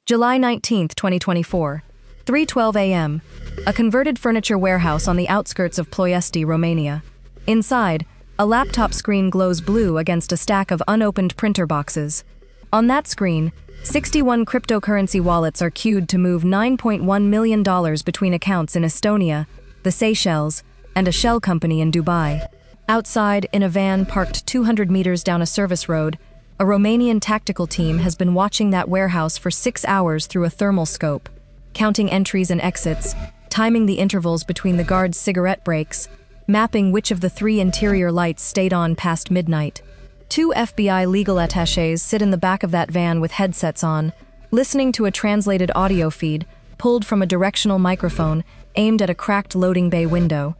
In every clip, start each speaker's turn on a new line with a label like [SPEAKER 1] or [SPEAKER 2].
[SPEAKER 1] July 19, 2024, 3:12 a.m. A converted furniture warehouse on the outskirts of Ploiesti, Romania. Inside, a laptop screen glows blue against a stack of unopened printer boxes. On that screen, 61 cryptocurrency wallets are queued to move $9.1 million between accounts in Estonia, the Seychelles, and a shell company in Dubai. Outside, in a van parked 200 meters down a service road, a Romanian tactical team has been watching that warehouse for 6 hours through a thermal scope, counting entries and exits, timing the intervals between the guards' cigarette breaks, mapping which of the 3 interior lights stayed on past midnight. 2 FBI legal attachés sit in the back of that van with headsets on, listening to a translated audio feed pulled from a directional microphone aimed at a cracked loading bay window.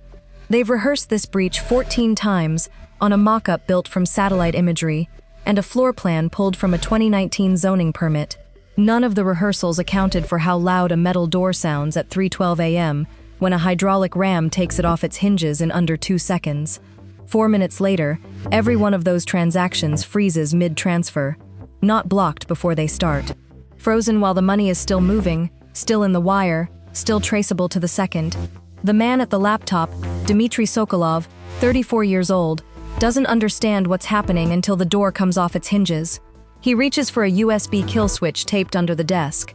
[SPEAKER 1] They've rehearsed this breach 14 times on a mock-up built from satellite imagery and a floor plan pulled from a 2019 zoning permit. None of the rehearsals accounted for how loud a metal door sounds at 3:12 a.m. when a hydraulic ram takes it off its hinges in under 2 seconds. 4 minutes later, every one of those transactions freezes mid-transfer, not blocked before they start. Frozen while the money is still moving, still in the wire, still traceable to the second. The man at the laptop, Dmitry Sokolov, 34 years old, doesn't understand what's happening until the door comes off its hinges. He reaches for a USB kill switch taped under the desk.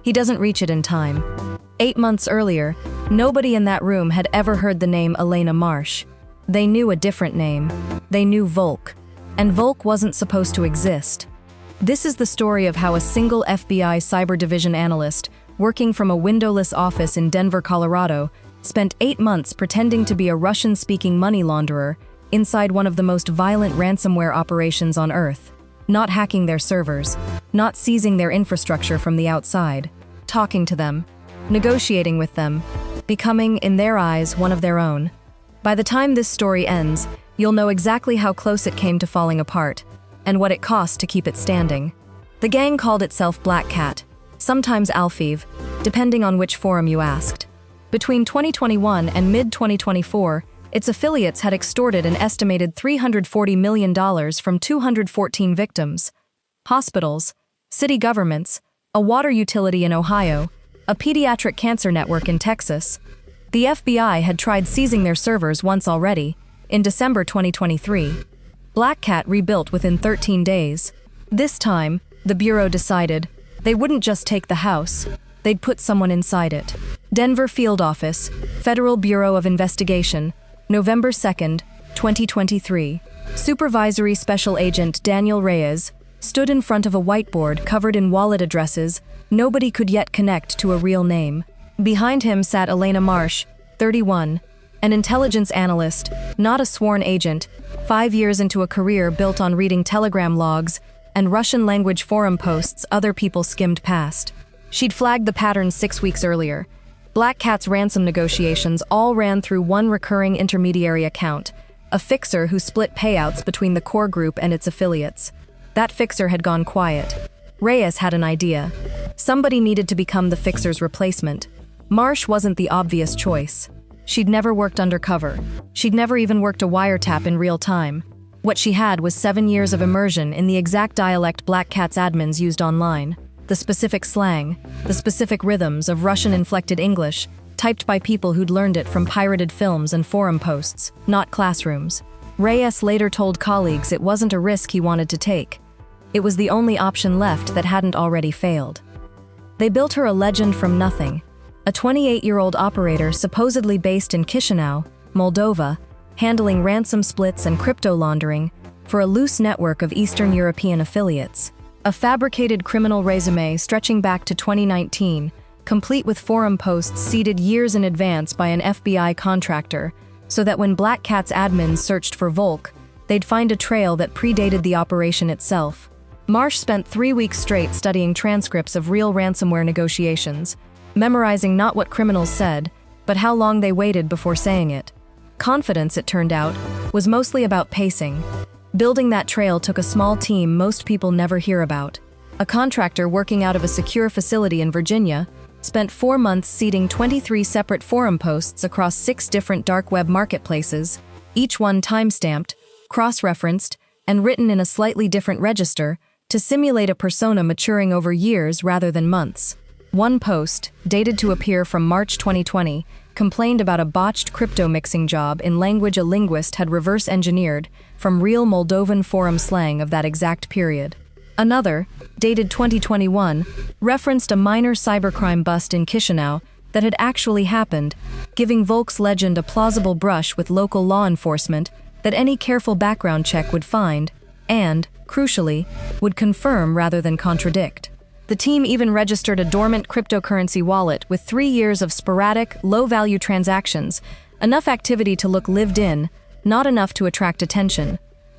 [SPEAKER 1] He doesn't reach it in time. 8 months earlier, nobody in that room had ever heard the name Elena Marsh. They knew a different name. They knew Volk. And Volk wasn't supposed to exist. This is the story of how a single FBI Cyber Division analyst, working from a windowless office in Denver, Colorado, spent 8 months pretending to be a Russian-speaking money launderer inside one of the most violent ransomware operations on Earth. Not hacking their servers, not seizing their infrastructure from the outside, talking to them, negotiating with them, becoming, in their eyes, one of their own. By the time this story ends, you'll know exactly how close it came to falling apart, and what it cost to keep it standing. The gang called itself BlackCat, sometimes ALPHV, depending on which forum you asked. Between 2021 and mid-2024, its affiliates had extorted an estimated $340 million from 214 victims. Hospitals, city governments, a water utility in Ohio, a pediatric cancer network in Texas. The FBI had tried seizing their servers once already, in December 2023. BlackCat rebuilt within 13 days. This time, the Bureau decided they wouldn't just take the house, they'd put someone inside it. Denver Field Office, Federal Bureau of Investigation, November 2, 2023. Supervisory Special Agent Daniel Reyes stood in front of a whiteboard covered in wallet addresses nobody could yet connect to a real name. Behind him sat Elena Marsh, 31, an intelligence analyst, not a sworn agent, 5 years into a career built on reading Telegram logs and Russian-language forum posts other people skimmed past. She'd flagged the pattern 6 weeks earlier. BlackCat's ransom negotiations all ran through one recurring intermediary account, a fixer who split payouts between the core group and its affiliates. That fixer had gone quiet. Reyes had an idea. Somebody needed to become the fixer's replacement. Marsh wasn't the obvious choice. She'd never worked undercover. She'd never even worked a wiretap in real time. What she had was 7 years of immersion in the exact dialect BlackCat's admins used online. The specific slang, the specific rhythms of Russian-inflected English, typed by people who'd learned it from pirated films and forum posts, not classrooms. Reyes later told colleagues it wasn't a risk he wanted to take. It was the only option left that hadn't already failed. They built her a legend from nothing, a 28-year-old operator supposedly based in Chisinau, Moldova, handling ransom splits and crypto laundering for a loose network of Eastern European affiliates. A fabricated criminal resume stretching back to 2019, complete with forum posts seeded years in advance by an FBI contractor, so that when BlackCat's admins searched for Volk, they'd find a trail that predated the operation itself. Marsh spent 3 weeks straight studying transcripts of real ransomware negotiations, memorizing not what criminals said, but how long they waited before saying it. Confidence, it turned out, was mostly about pacing. Building that trail took a small team most people never hear about. A contractor working out of a secure facility in Virginia spent 4 months seeding 23 separate forum posts across 6 different dark web marketplaces, each one time-stamped, cross-referenced, and written in a slightly different register, to simulate a persona maturing over years rather than months. One post, dated to appear from March 2020, complained about a botched crypto mixing job in language a linguist had reverse engineered from real Moldovan forum slang of that exact period. Another, dated 2021, referenced a minor cybercrime bust in Chisinau that had actually happened, giving Volk's legend a plausible brush with local law enforcement that any careful background check would find, and, crucially, would confirm rather than contradict. The team even registered a dormant cryptocurrency wallet with 3 years of sporadic, low-value transactions, enough activity to look lived in, not enough to attract attention.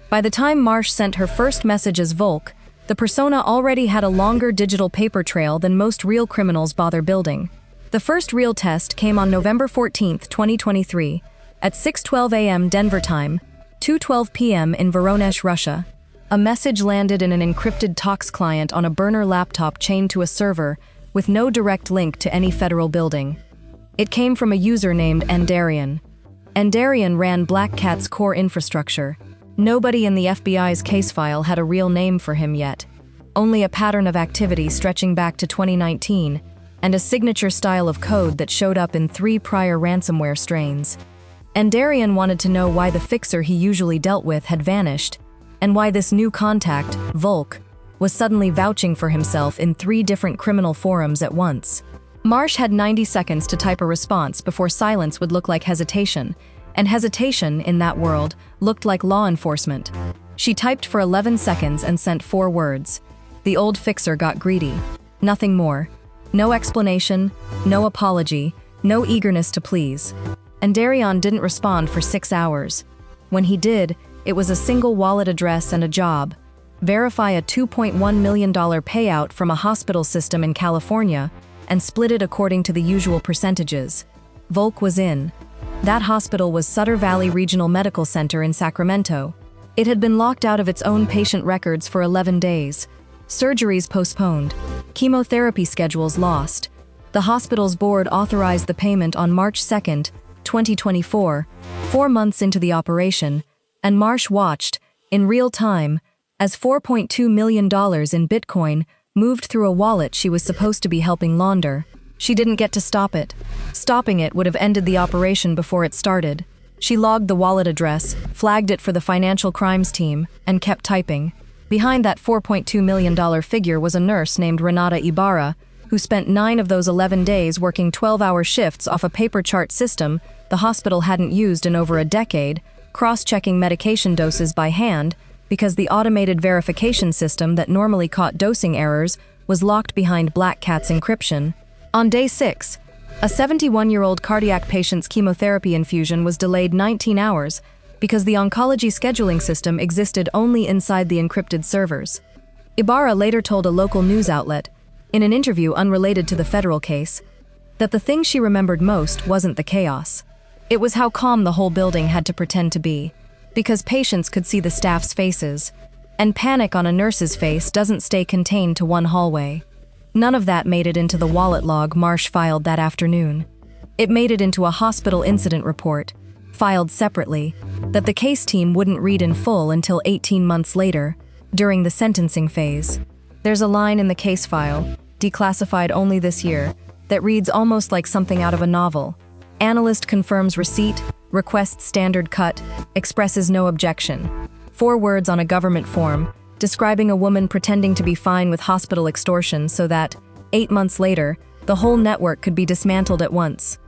[SPEAKER 1] By the time Marsh sent her first message as Volk, the persona already had a longer digital paper trail than most real criminals bother building. The first real test came on November 14, 2023, at 6:12 a.m. Denver time, 2:12 p.m. in Voronezh, Russia. A message landed in an encrypted Tox client on a burner laptop chained to a server with no direct link to any federal building. It came from a user named Andarian. Andarian ran BlackCat's core infrastructure. Nobody in the FBI's case file had a real name for him yet. Only a pattern of activity stretching back to 2019, and a signature style of code that showed up in 3 prior ransomware strains. Andarian wanted to know why the fixer he usually dealt with had vanished, and why this new contact, Volk, was suddenly vouching for himself in 3 different criminal forums at once. Marsh had 90 seconds to type a response before silence would look like hesitation, and hesitation, in that world, looked like law enforcement. She typed for 11 seconds and sent 4 words. The old fixer got greedy. Nothing more. No explanation, no apology, no eagerness to please. Andarian didn't respond for 6 hours. When he did, it was a single wallet address and a job. Verify a $2.1 million payout from a hospital system in California and split it according to the usual percentages. Volk was in. That hospital was Sutter Valley Regional Medical Center in Sacramento. It had been locked out of its own patient records for 11 days. Surgeries postponed. Chemotherapy schedules lost. The hospital's board authorized the payment on March 2, 2024, 4 months into the operation, and Marsh watched, in real time, as $4.2 million in Bitcoin moved through a wallet she was supposed to be helping launder. She didn't get to stop it. Stopping it would have ended the operation before it started. She logged the wallet address, flagged it for the financial crimes team, and kept typing. Behind that $4.2 million figure was a nurse named Renata Ibarra, who spent 9 of those 11 days working 12-hour shifts off a paper chart system the hospital hadn't used in over a decade, cross-checking medication doses by hand because the automated verification system that normally caught dosing errors was locked behind BlackCat's encryption. On day 6, a 71-year-old cardiac patient's chemotherapy infusion was delayed 19 hours because the oncology scheduling system existed only inside the encrypted servers. Ibarra later told a local news outlet, in an interview unrelated to the federal case, that the thing she remembered most wasn't the chaos. It was how calm the whole building had to pretend to be, because patients could see the staff's faces, and panic on a nurse's face doesn't stay contained to one hallway. None of that made it into the wallet log Marsh filed that afternoon. It made it into a hospital incident report, filed separately, that the case team wouldn't read in full until 18 months later, during the sentencing phase. There's a line in the case file, declassified only this year, that reads almost like something out of a novel. Analyst confirms receipt, requests standard cut, expresses no objection. 4 words on a government form, describing a woman pretending to be fine with hospital extortion so that, 8 months later, the whole network could be dismantled at once.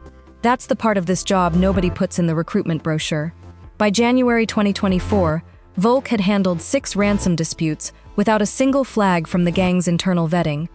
[SPEAKER 1] That's the part of this job nobody puts in the recruitment brochure. By January 2024, Volk had handled 6 ransom disputes without a single flag from the gang's internal vetting.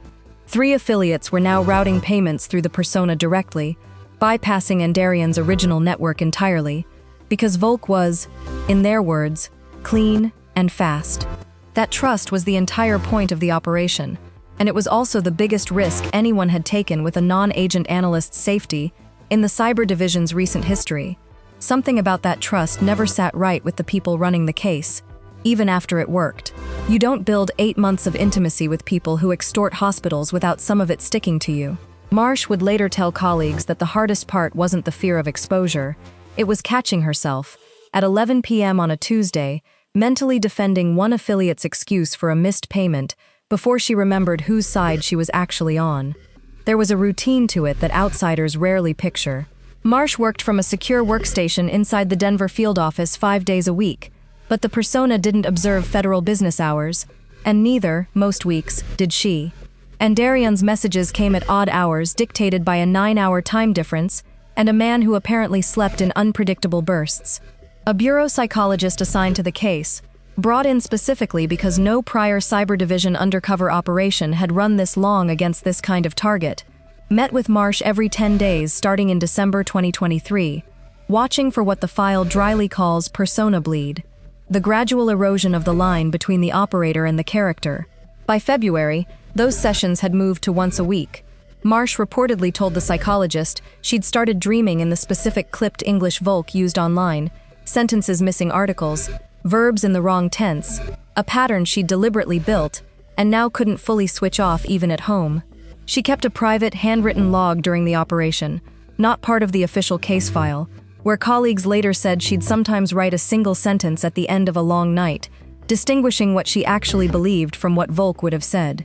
[SPEAKER 1] 3 affiliates were now routing payments through the persona directly, bypassing Andarian's original network entirely, because Volk was, in their words, clean and fast. That trust was the entire point of the operation, and it was also the biggest risk anyone had taken with a non-agent analyst's safety in the cyber division's recent history. Something about that trust never sat right with the people running the case, even after it worked. You don't build 8 months of intimacy with people who extort hospitals without some of it sticking to you. Marsh would later tell colleagues that the hardest part wasn't the fear of exposure, it was catching herself, at 11 p.m. on a Tuesday, mentally defending one affiliate's excuse for a missed payment before she remembered whose side she was actually on. There was a routine to it that outsiders rarely picture. Marsh worked from a secure workstation inside the Denver field office 5 days a week, but the persona didn't observe federal business hours, and neither, most weeks, did she. And Darion's messages came at odd hours dictated by a 9-hour time difference and a man who apparently slept in unpredictable bursts. A bureau psychologist assigned to the case, brought in specifically because no prior cyber division undercover operation had run this long against this kind of target, met with Marsh every 10 days starting in December 2023, watching for what the file dryly calls persona bleed, the gradual erosion of the line between the operator and the character. By February, those sessions had moved to once a week. Marsh reportedly told the psychologist she'd started dreaming in the specific clipped English Volk used online, sentences missing articles, verbs in the wrong tense, a pattern she'd deliberately built, and now couldn't fully switch off even at home. She kept a private, handwritten log during the operation, not part of the official case file, where colleagues later said she'd sometimes write a single sentence at the end of a long night, distinguishing what she actually believed from what Volk would have said.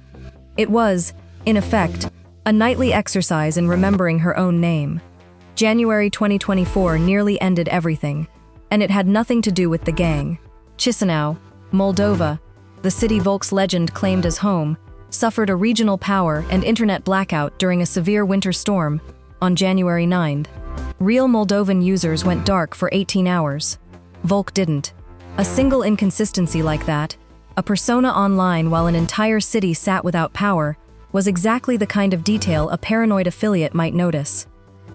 [SPEAKER 1] It was, in effect, a nightly exercise in remembering her own name. January 2024 nearly ended everything, and it had nothing to do with the gang. Chisinau, Moldova, the city Volk's legend claimed as home, suffered a regional power and internet blackout during a severe winter storm on January 9th. Real Moldovan users went dark for 18 hours. Volk didn't. A single inconsistency like that, a persona online while an entire city sat without power, was exactly the kind of detail a paranoid affiliate might notice.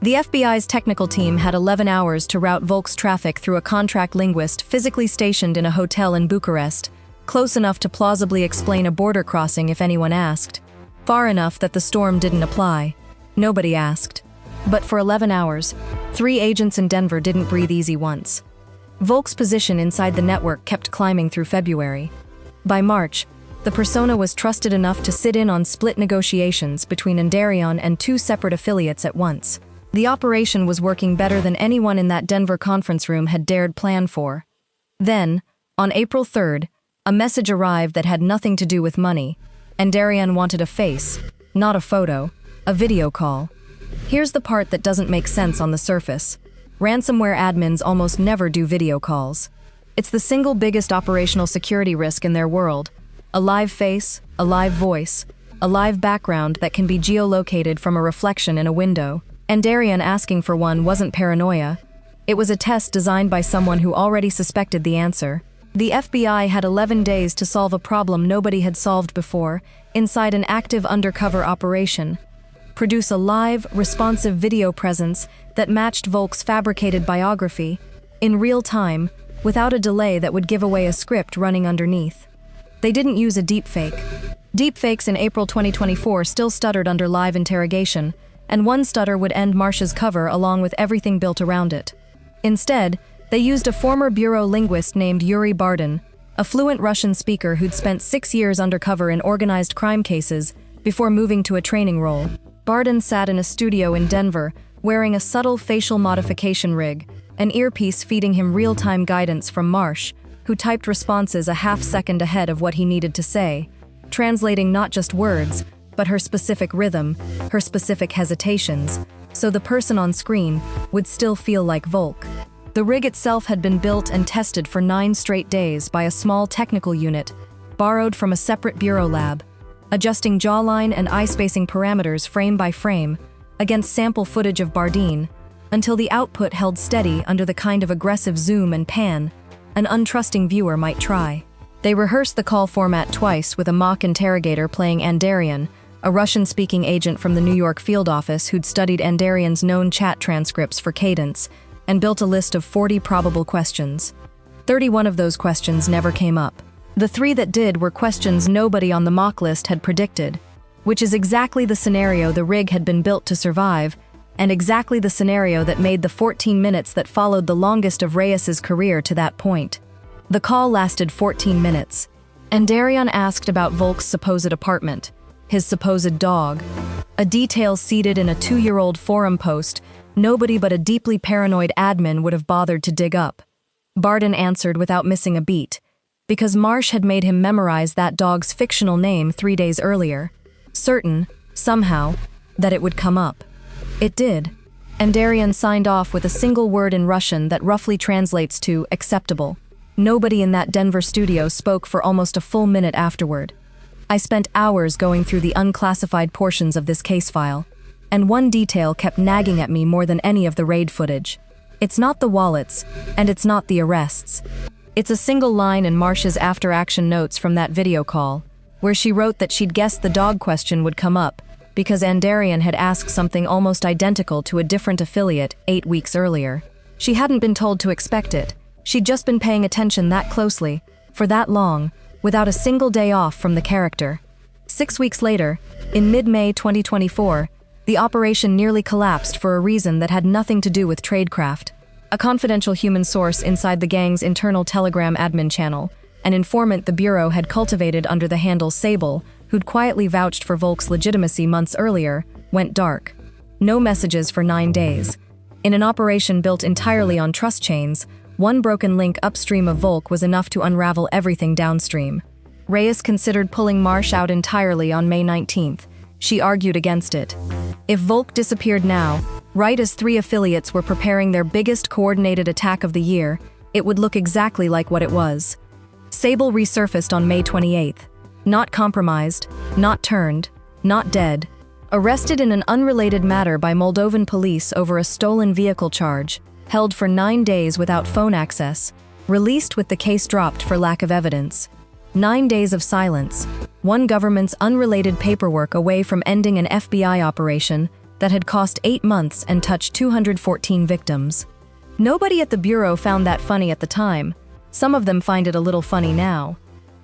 [SPEAKER 1] The FBI's technical team had 11 hours to route Volk's traffic through a contract linguist physically stationed in a hotel in Bucharest, close enough to plausibly explain a border crossing if anyone asked, far enough that the storm didn't apply. Nobody asked. But for 11 hours, 3 agents in Denver didn't breathe easy once. Volk's position inside the network kept climbing through February. By March, the persona was trusted enough to sit in on split negotiations between Darion and 2 separate affiliates at once. The operation was working better than anyone in that Denver conference room had dared plan for. Then, on April 3rd, a message arrived that had nothing to do with money, and Darion wanted a face, not a photo, a video call. Here's the part that doesn't make sense on the surface. Ransomware admins almost never do video calls. It's the single biggest operational security risk in their world. A live face, a live voice, a live background that can be geolocated from a reflection in a window. And Darion asking for one wasn't paranoia. It was a test designed by someone who already suspected the answer. The FBI had 11 days to solve a problem nobody had solved before, inside an active undercover operation. Produce a live, responsive video presence that matched Volk's fabricated biography, in real time, without a delay that would give away a script running underneath. They didn't use a deepfake. Deepfakes in April 2024 still stuttered under live interrogation, and one stutter would end Marsh's cover along with everything built around it. Instead, they used a former bureau linguist named Yuri Bardin, a fluent Russian speaker who'd spent 6 years undercover in organized crime cases before moving to a training role. Bardin sat in a studio in Denver, wearing a subtle facial modification rig, an earpiece feeding him real-time guidance from Marsh, who typed responses a half-second ahead of what he needed to say, translating not just words, but her specific rhythm, her specific hesitations, so the person on screen would still feel like Volk. The rig itself had been built and tested for 9 straight days by a small technical unit, borrowed from a separate bureau lab, adjusting jawline and eye spacing parameters frame by frame against sample footage of Bardeen, until the output held steady under the kind of aggressive zoom and pan an untrusting viewer might try. They rehearsed the call format twice with a mock interrogator playing Andarion, a Russian-speaking agent from the New York field office who'd studied Andarion's known chat transcripts for cadence and built a list of 40 probable questions. 31 of those questions never came up. The 3 that did were questions nobody on the mock list had predicted, which is exactly the scenario the rig had been built to survive, and exactly the scenario that made the 14 minutes that followed the longest of Reyes's career to that point. The call lasted 14 minutes. Andarion asked about Volk's supposed apartment, his supposed dog, a detail seated in a 2-year-old forum post nobody but a deeply paranoid admin would have bothered to dig up. Bardin answered without missing a beat, because Marsh had made him memorize that dog's fictional name 3 days earlier, certain, somehow, that it would come up. It did, and Darian signed off with a single word in Russian that roughly translates to acceptable. Nobody in that Denver studio spoke for almost a full minute afterward. I spent hours going through the unclassified portions of this case file, and one detail kept nagging at me more than any of the raid footage. It's not the wallets, and it's not the arrests. It's a single line in Marsh's after-action notes from that video call, where she wrote that she'd guessed the dog question would come up because Andarian had asked something almost identical to a different affiliate 8 weeks earlier. She hadn't been told to expect it. She'd just been paying attention that closely, for that long, without a single day off from the character. 6 weeks later, in mid-May 2024, the operation nearly collapsed for a reason that had nothing to do with tradecraft. A confidential human source inside the gang's internal Telegram admin channel, an informant the Bureau had cultivated under the handle Sable, who'd quietly vouched for Volk's legitimacy months earlier, went dark. No messages for 9 days. In an operation built entirely on trust chains, one broken link upstream of Volk was enough to unravel everything downstream. Reyes considered pulling Marsh out entirely on May 19th. She argued against it. If Volk disappeared now, right as 3 affiliates were preparing their biggest coordinated attack of the year, it would look exactly like what it was. Sable resurfaced on May 28th. Not compromised, not turned, not dead. Arrested in an unrelated matter by Moldovan police over a stolen vehicle charge, held for 9 days without phone access, released with the case dropped for lack of evidence. 9 days of silence, one government's unrelated paperwork away from ending an FBI operation that had cost 8 months and touched 214 victims. Nobody at the Bureau found that funny at the time. Some of them find it a little funny now.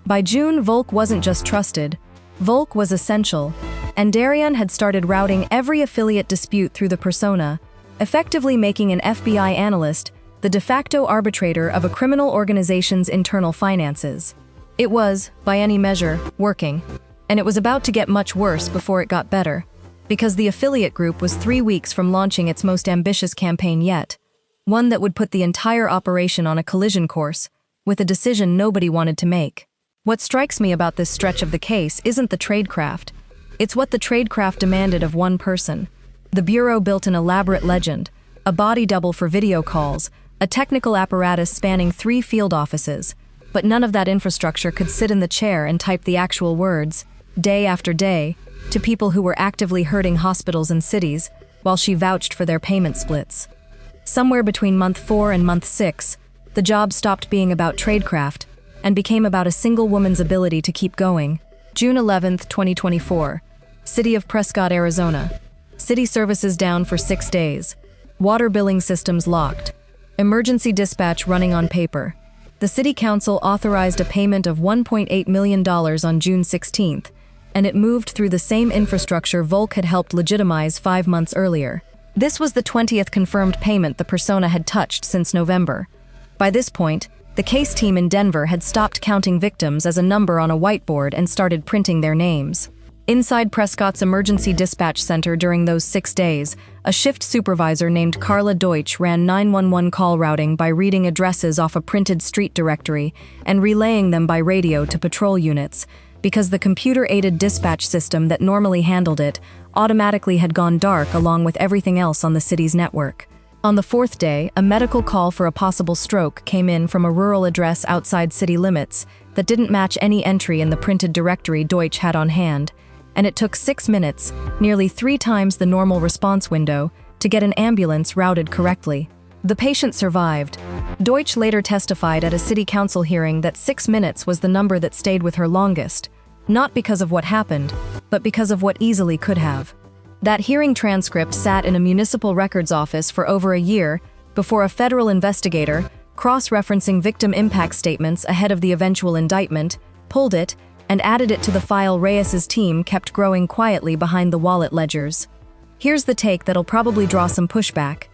[SPEAKER 1] By June, Volk wasn't just trusted. Volk was essential, and Darian had started routing every affiliate dispute through the persona, effectively making an FBI analyst the de facto arbitrator of a criminal organization's internal finances. It was, by any measure, working, and it was about to get much worse before it got better, because the affiliate group was 3 weeks from launching its most ambitious campaign yet, one that would put the entire operation on a collision course, with a decision nobody wanted to make. What strikes me about this stretch of the case isn't the tradecraft. It's what the tradecraft demanded of one person. The Bureau built an elaborate legend, a body double for video calls, a technical apparatus spanning 3 field offices, but none of that infrastructure could sit in the chair and type the actual words, day after day, to people who were actively hurting hospitals and cities, while she vouched for their payment splits. Somewhere between month 4 and month 6, the job stopped being about tradecraft and became about a single woman's ability to keep going. June 11, 2024. City of Prescott, Arizona. City services down for 6 days. Water billing systems locked. Emergency dispatch running on paper. The city council authorized a payment of $1.8 million on June 16th, and it moved through the same infrastructure Volk had helped legitimize 5 months earlier. This was the 20th confirmed payment the persona had touched since November. By this point, the case team in Denver had stopped counting victims as a number on a whiteboard and started printing their names. Inside Prescott's emergency dispatch center during those 6 days, a shift supervisor named Carla Deutsch ran 911 call routing by reading addresses off a printed street directory and relaying them by radio to patrol units, because the computer-aided dispatch system that normally handled it automatically had gone dark along with everything else on the city's network. On the 4th day, a medical call for a possible stroke came in from a rural address outside city limits that didn't match any entry in the printed directory Deutsch had on hand, and it took 6 minutes, nearly 3 times the normal response window, to get an ambulance routed correctly. The patient survived. Deutsch later testified at a city council hearing that 6 minutes was the number that stayed with her longest, not because of what happened, but because of what easily could have. That hearing transcript sat in a municipal records office for over a year before a federal investigator, cross-referencing victim impact statements ahead of the eventual indictment, pulled it and added it to the file Reyes's team kept growing quietly behind the wallet ledgers. Here's the take that'll probably draw some pushback.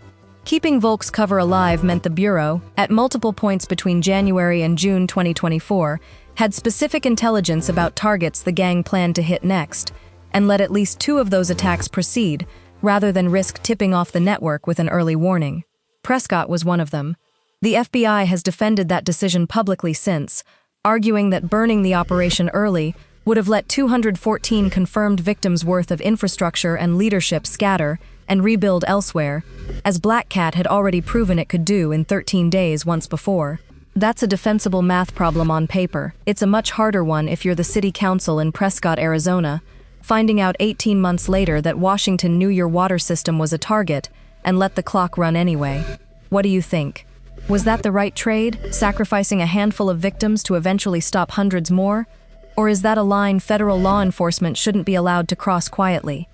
[SPEAKER 1] Keeping Volk's cover alive meant the Bureau, at multiple points between January and June 2024, had specific intelligence about targets the gang planned to hit next, and let at least 2 of those attacks proceed, rather than risk tipping off the network with an early warning. Prescott was one of them. The FBI has defended that decision publicly since, arguing that burning the operation early would have let 214 confirmed victims' worth of infrastructure and leadership scatter and rebuild elsewhere, as BlackCat had already proven it could do in 13 days once before. That's a defensible math problem on paper. It's a much harder one if you're the city council in Prescott, Arizona, finding out 18 months later that Washington knew your water system was a target and let the clock run anyway. What do you think? Was that the right trade, sacrificing a handful of victims to eventually stop hundreds more? Or is that a line federal law enforcement shouldn't be allowed to cross quietly?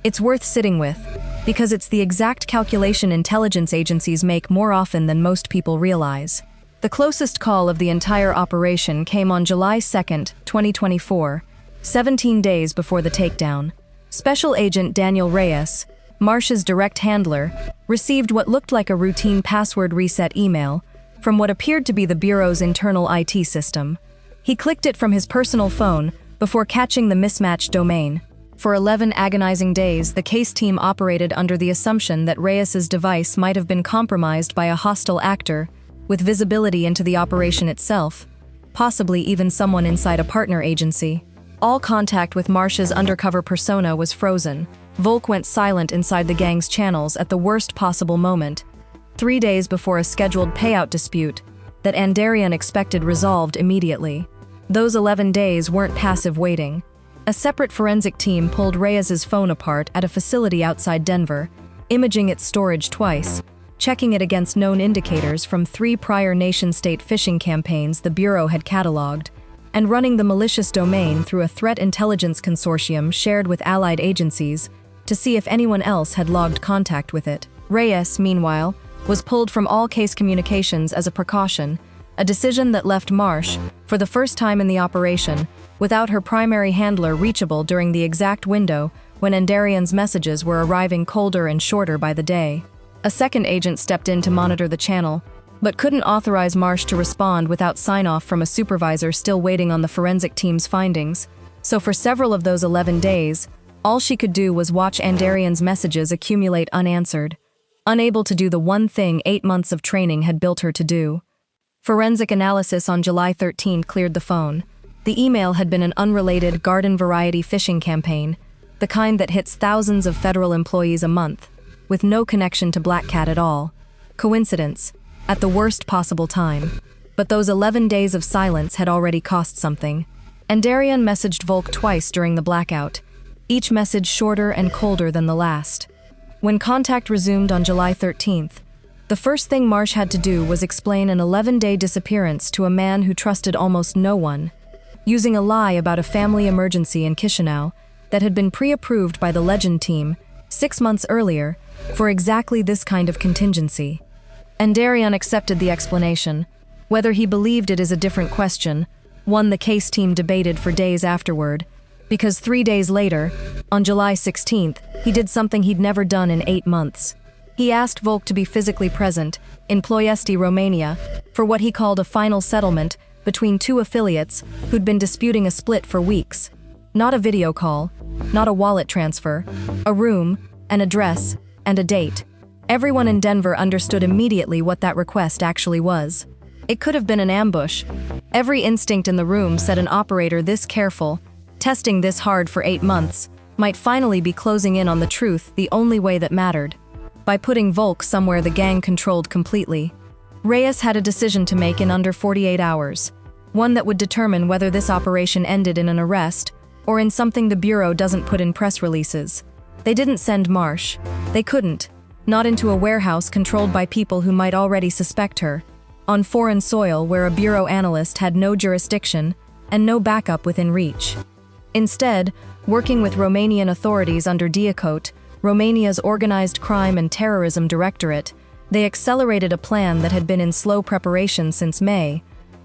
[SPEAKER 1] It's worth sitting with, because it's the exact calculation intelligence agencies make more often than most people realize. The closest call of the entire operation came on July 2nd, 2024, 17 days before the takedown. Special Agent Daniel Reyes, Marsh's direct handler, received what looked like a routine password reset email from what appeared to be the Bureau's internal IT system. He clicked it from his personal phone before catching the mismatched domain. For 11 agonizing days, the case team operated under the assumption that Reyes's device might have been compromised by a hostile actor with visibility into the operation itself, possibly even someone inside a partner agency. All contact with Marsh's undercover persona was frozen. Volk went silent inside the gang's channels at the worst possible moment, 3 days before a scheduled payout dispute that Andarian expected resolved immediately. Those 11 days weren't passive waiting. A separate forensic team pulled Reyes's phone apart at a facility outside Denver, imaging its storage twice, checking it against known indicators from 3 prior nation-state phishing campaigns the Bureau had cataloged, and running the malicious domain through a threat intelligence consortium shared with allied agencies to see if anyone else had logged contact with it. Reyes, meanwhile, was pulled from all case communications as a precaution, a decision that left Marsh, for the first time in the operation, without her primary handler reachable during the exact window when Andarian's messages were arriving colder and shorter by the day. A second agent stepped in to monitor the channel, but couldn't authorize Marsh to respond without sign-off from a supervisor still waiting on the forensic team's findings. So for several of those 11 days, all she could do was watch Andarian's messages accumulate unanswered, unable to do the one thing 8 months of training had built her to do. Forensic analysis on July 13 cleared the phone. The email had been an unrelated garden-variety phishing campaign, the kind that hits thousands of federal employees a month, with no connection to BlackCat at all. Coincidence, at the worst possible time. But those 11 days of silence had already cost something. Andarian messaged Volk twice during the blackout, each message shorter and colder than the last. When contact resumed on July 13th, the first thing Marsh had to do was explain an 11-day disappearance to a man who trusted almost no one, using a lie about a family emergency in Chisinau that had been pre-approved by the Legend team 6 months earlier for exactly this kind of contingency. Andarian accepted the explanation. Whether he believed it is a different question, one the case team debated for days afterward, because 3 days later, on July 16th, he did something he'd never done in 8 months. He asked Volk to be physically present in Ploiești, Romania, for what he called a final settlement between 2 affiliates who'd been disputing a split for weeks. Not a video call, not a wallet transfer, a room, an address, and a date. Everyone in Denver understood immediately what that request actually was. It could have been an ambush. Every instinct in the room said an operator this careful, testing this hard for 8 months, might finally be closing in on the truth the only way that mattered, by putting Volk somewhere the gang controlled completely. Reyes had a decision to make in under 48 hours, one that would determine whether this operation ended in an arrest or in something the Bureau doesn't put in press releases. They didn't send Marsh. They couldn't. Not into a warehouse controlled by people who might already suspect her, on foreign soil where a Bureau analyst had no jurisdiction and no backup within reach. Instead, working with Romanian authorities under DIACOT, Romania's Organized Crime and Terrorism Directorate, they accelerated a plan that had been in slow preparation since May.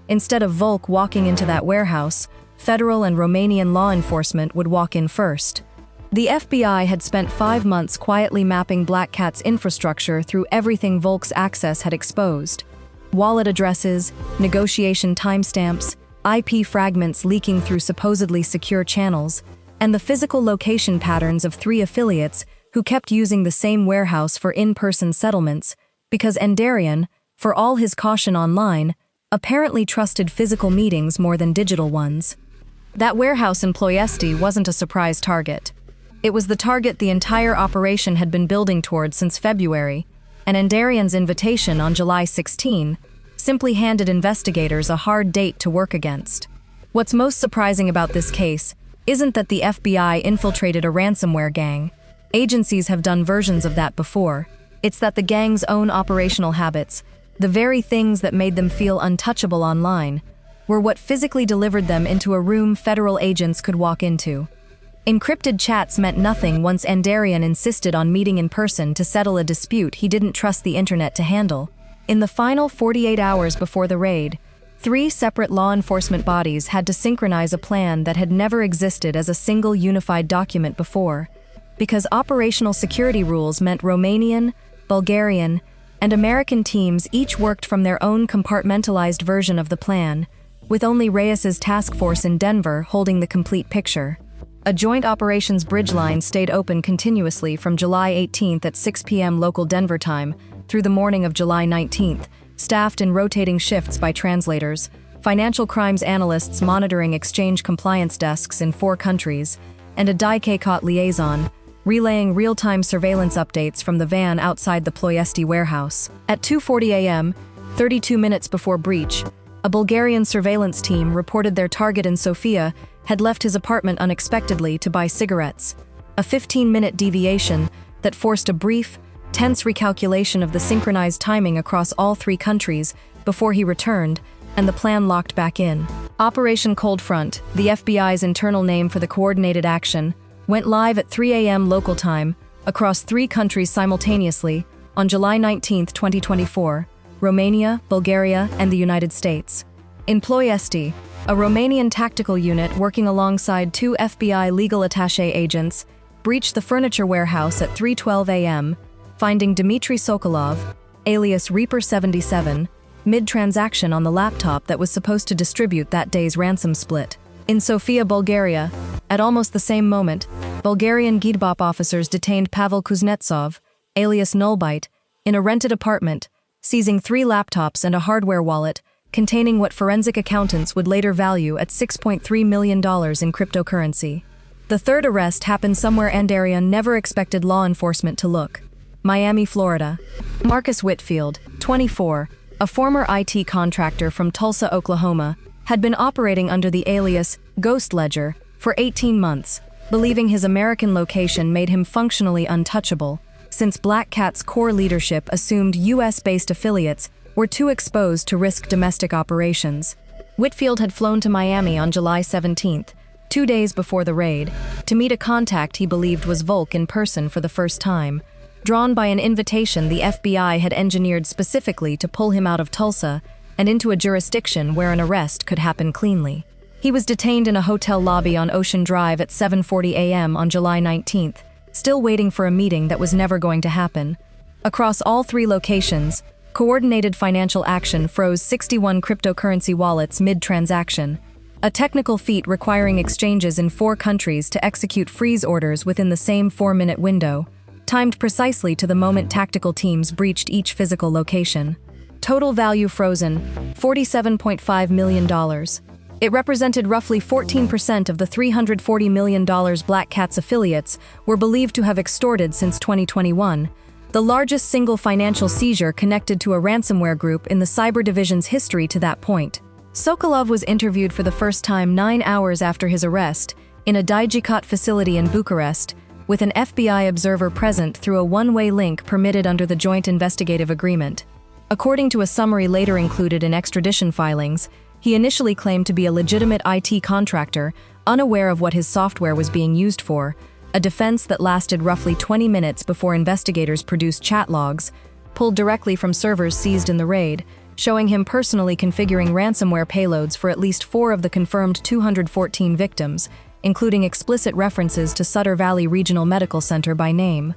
[SPEAKER 1] Instead of Volk walking into that warehouse, federal and Romanian law enforcement would walk in first. The FBI had spent 5 months quietly mapping BlackCat's infrastructure through everything Volk's access had exposed. Wallet addresses, negotiation timestamps, IP fragments leaking through supposedly secure channels, and the physical location patterns of 3 affiliates who kept using the same warehouse for in-person settlements, because Andarian, for all his caution online, apparently trusted physical meetings more than digital ones. That warehouse in Ploiesti wasn't a surprise target. It was the target the entire operation had been building toward since February, and Andarian's invitation on July 16 simply handed investigators a hard date to work against. What's most surprising about this case isn't that the FBI infiltrated a ransomware gang. Agencies have done versions of that before. It's that the gang's own operational habits, the very things that made them feel untouchable online, were what physically delivered them into a room federal agents could walk into. Encrypted chats meant nothing once Andarian insisted on meeting in person to settle a dispute he didn't trust the internet to handle. In the final 48 hours before the raid, 3 separate law enforcement bodies had to synchronize a plan that had never existed as a single unified document before, because operational security rules meant Romanian, Bulgarian, and American teams each worked from their own compartmentalized version of the plan, with only Reyes's task force in Denver holding the complete picture. A joint operations bridge line stayed open continuously from July 18th at 6 p.m. local Denver time through the morning of July 19th, staffed in rotating shifts by translators, financial crimes analysts monitoring exchange compliance desks in 4 countries, and a declassified liaison, relaying real-time surveillance updates from the van outside the Ploiesti warehouse. At 2:40 a.m., 32 minutes before breach, a Bulgarian surveillance team reported their target in Sofia had left his apartment unexpectedly to buy cigarettes, a 15-minute deviation that forced a brief, tense recalculation of the synchronized timing across all 3 countries before he returned, and the plan locked back in. Operation Cold Front, the FBI's internal name for the coordinated action, went live at 3 a.m. local time across 3 countries simultaneously on July 19, 2024, Romania, Bulgaria, and the United States. In Ploiesti, a Romanian tactical unit working alongside 2 FBI legal attaché agents breached the furniture warehouse at 3:12 a.m., finding Dmitry Sokolov, alias Reaper77, mid-transaction on the laptop that was supposed to distribute that day's ransom split. In Sofia, Bulgaria, at almost the same moment, Bulgarian GIDBOP officers detained Pavel Kuznetsov, alias Nullbyte, in a rented apartment, seizing 3 laptops and a hardware wallet containing what forensic accountants would later value at $6.3 million in cryptocurrency. The third arrest happened somewhere Andarian never expected law enforcement to look: Miami, Florida. Marcus Whitfield, 24, a former IT contractor from Tulsa, Oklahoma, had been operating under the alias Ghost Ledger for 18 months, believing his American location made him functionally untouchable, since BlackCat's core leadership assumed US-based affiliates were too exposed to risk domestic operations. Whitfield had flown to Miami on July 17th, 2 days before the raid, to meet a contact he believed was Volk in person for the first time, drawn by an invitation the FBI had engineered specifically to pull him out of Tulsa and into a jurisdiction where an arrest could happen cleanly. He was detained in a hotel lobby on Ocean Drive at 7:40 a.m. on July 19th, still waiting for a meeting that was never going to happen. Across all 3 locations, coordinated financial action froze 61 cryptocurrency wallets mid-transaction, a technical feat requiring exchanges in 4 countries to execute freeze orders within the same 4-minute window, timed precisely to the moment tactical teams breached each physical location. Total value frozen, $47.5 million. It represented roughly 14% of the $340 million BlackCat's affiliates were believed to have extorted since 2021, the largest single financial seizure connected to a ransomware group in the cyber division's history to that point. Sokolov was interviewed for the first time 9 hours after his arrest in a declassified facility in Bucharest, with an FBI observer present through a one-way link permitted under the Joint Investigative Agreement. According to a summary later included in extradition filings, he initially claimed to be a legitimate IT contractor, unaware of what his software was being used for, a defense that lasted roughly 20 minutes before investigators produced chat logs, pulled directly from servers seized in the raid, showing him personally configuring ransomware payloads for at least 4 of the confirmed 214 victims, including explicit references to Sutter Valley Regional Medical Center by name.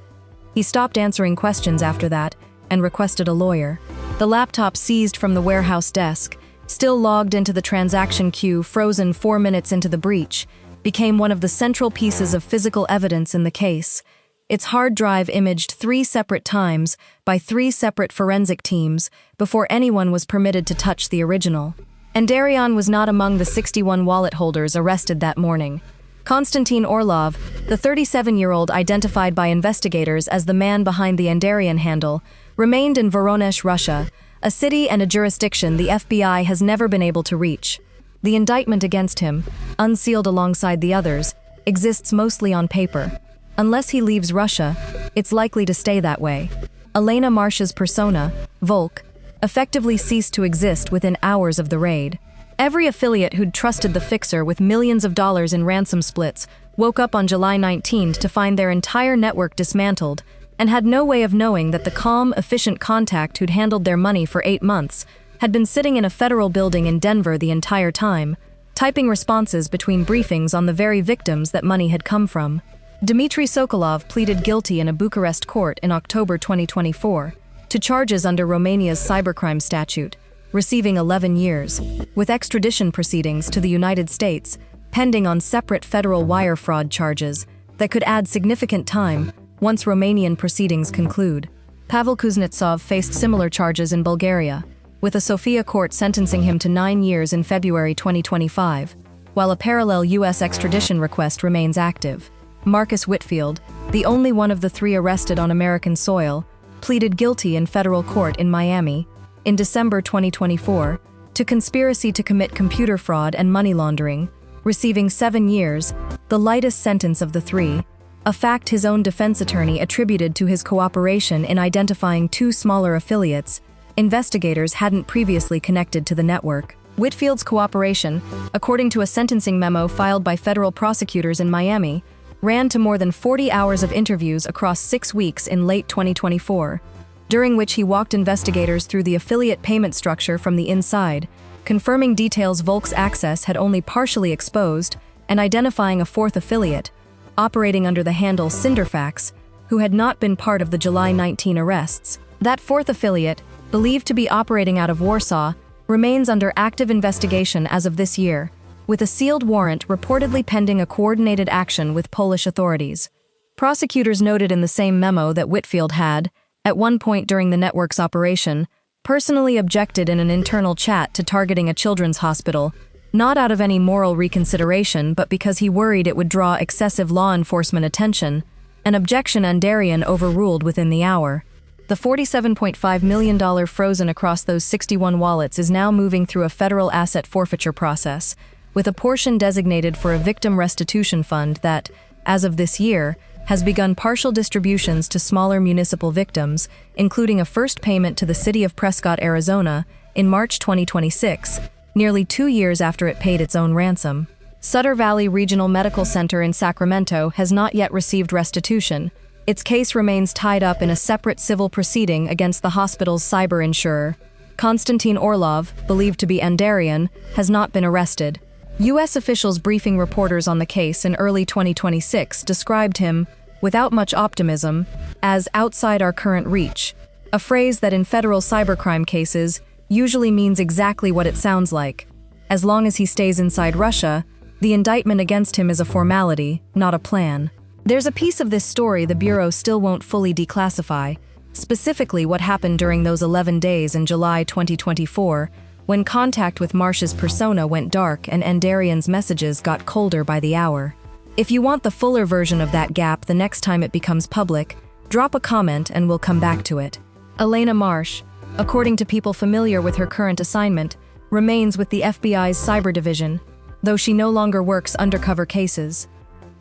[SPEAKER 1] He stopped answering questions after that and requested a lawyer. The laptop seized from the warehouse desk, still logged into the transaction queue frozen 4 minutes into the breach, became one of the central pieces of physical evidence in the case, its hard drive imaged 3 separate times by 3 separate forensic teams before anyone was permitted to touch the original. Andarian was not among the 61 wallet holders arrested that morning. Konstantin Orlov, the 37-year-old identified by investigators as the man behind the Andarian handle, remained in Voronezh, Russia, a city and a jurisdiction the FBI has never been able to reach. The indictment against him, unsealed alongside the others, exists mostly on paper. Unless he leaves Russia, it's likely to stay that way. Elena Marsh's persona, Volk, effectively ceased to exist within hours of the raid. Every affiliate who'd trusted the fixer with millions of dollars in ransom splits woke up on July 19 to find their entire network dismantled and had no way of knowing that the calm, efficient contact who'd handled their money for 8 months had been sitting in a federal building in Denver the entire time, typing responses between briefings on the very victims that money had come from. Dmitry Sokolov pleaded guilty in a Bucharest court in October 2024 to charges under Romania's cybercrime statute, receiving 11 years, with extradition proceedings to the United States pending on separate federal wire fraud charges that could add significant time once Romanian proceedings conclude. Pavel Kuznetsov faced similar charges in Bulgaria, with a Sofia court sentencing him to 9 years in February 2025, while a parallel U.S. extradition request remains active. Marcus Whitfield, the only one of the 3 arrested on American soil, pleaded guilty in federal court in Miami in December 2024 to conspiracy to commit computer fraud and money laundering, receiving 7 years, the lightest sentence of the 3, a fact his own defense attorney attributed to his cooperation in identifying 2 smaller affiliates investigators hadn't previously connected to the network. Whitfield's cooperation, according to a sentencing memo filed by federal prosecutors in Miami, ran to more than 40 hours of interviews across 6 weeks in late 2024, during which he walked investigators through the affiliate payment structure from the inside, confirming details Volk's access had only partially exposed and identifying a 4th affiliate, operating under the handle Cinderfax, who had not been part of the July 19 arrests. That 4th affiliate, believed to be operating out of Warsaw, remains under active investigation as of this year, with a sealed warrant reportedly pending a coordinated action with Polish authorities. Prosecutors noted in the same memo that Whitfield had, at one point during the network's operation, personally objected in an internal chat to targeting a children's hospital, not out of any moral reconsideration but because he worried it would draw excessive law enforcement attention, an objection Andarian overruled within the hour. The $47.5 million frozen across those 61 wallets is now moving through a federal asset forfeiture process, with a portion designated for a victim restitution fund that, as of this year, has begun partial distributions to smaller municipal victims, including a first payment to the city of Prescott, Arizona, in March 2026, nearly 2 years after it paid its own ransom. Sutter Valley Regional Medical Center in Sacramento has not yet received restitution. Its case remains tied up in a separate civil proceeding against the hospital's cyber insurer. Konstantin Orlov, believed to be Andarian, has not been arrested. U.S. officials briefing reporters on the case in early 2026 described him, without much optimism, as outside our current reach, a phrase that in federal cybercrime cases usually means exactly what it sounds like. As long as he stays inside Russia, the indictment against him is a formality, not a plan. There's a piece of this story the Bureau still won't fully declassify, specifically what happened during those 11 days in July 2024, when contact with Marsh's persona went dark and Andarian's messages got colder by the hour. If you want the fuller version of that gap the next time it becomes public, drop a comment and we'll come back to it. Elena Marsh, according to people familiar with her current assignment, remains with the FBI's cyber division, though she no longer works undercover cases.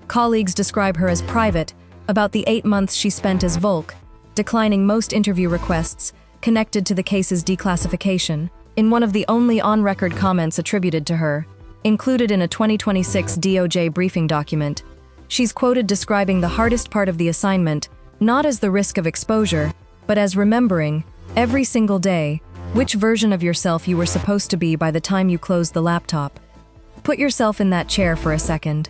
[SPEAKER 1] Colleagues describe her as private about the 8 months she spent as Volk, declining most interview requests connected to the case's declassification. In one of the only on-record comments attributed to her, included in a 2026 DOJ briefing document, she's quoted describing the hardest part of the assignment not as the risk of exposure, but as remembering, every single day, which version of yourself you were supposed to be by the time you closed the laptop. Put yourself in that chair for a second.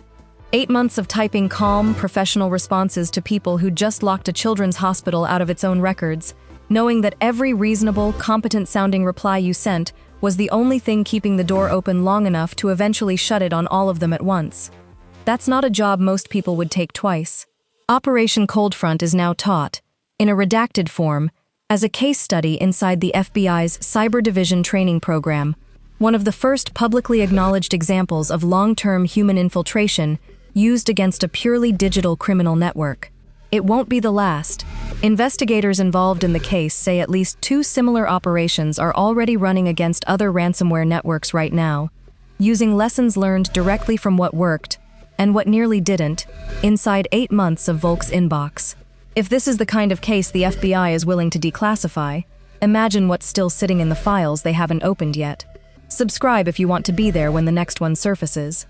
[SPEAKER 1] 8 months of typing calm, professional responses to people who just locked a children's hospital out of its own records, knowing that every reasonable, competent-sounding reply you sent was the only thing keeping the door open long enough to eventually shut it on all of them at once. That's not a job most people would take twice. Operation Coldfront is now taught, in a redacted form, as a case study inside the FBI's Cyber Division training program, one of the first publicly acknowledged examples of long-term human infiltration used against a purely digital criminal network. It won't be the last. Investigators involved in the case say at least 2 similar operations are already running against other ransomware networks right now, using lessons learned directly from what worked, and what nearly didn't, inside 8 months of Volk's inbox. If this is the kind of case the FBI is willing to declassify, imagine what's still sitting in the files they haven't opened yet. Subscribe if you want to be there when the next one surfaces.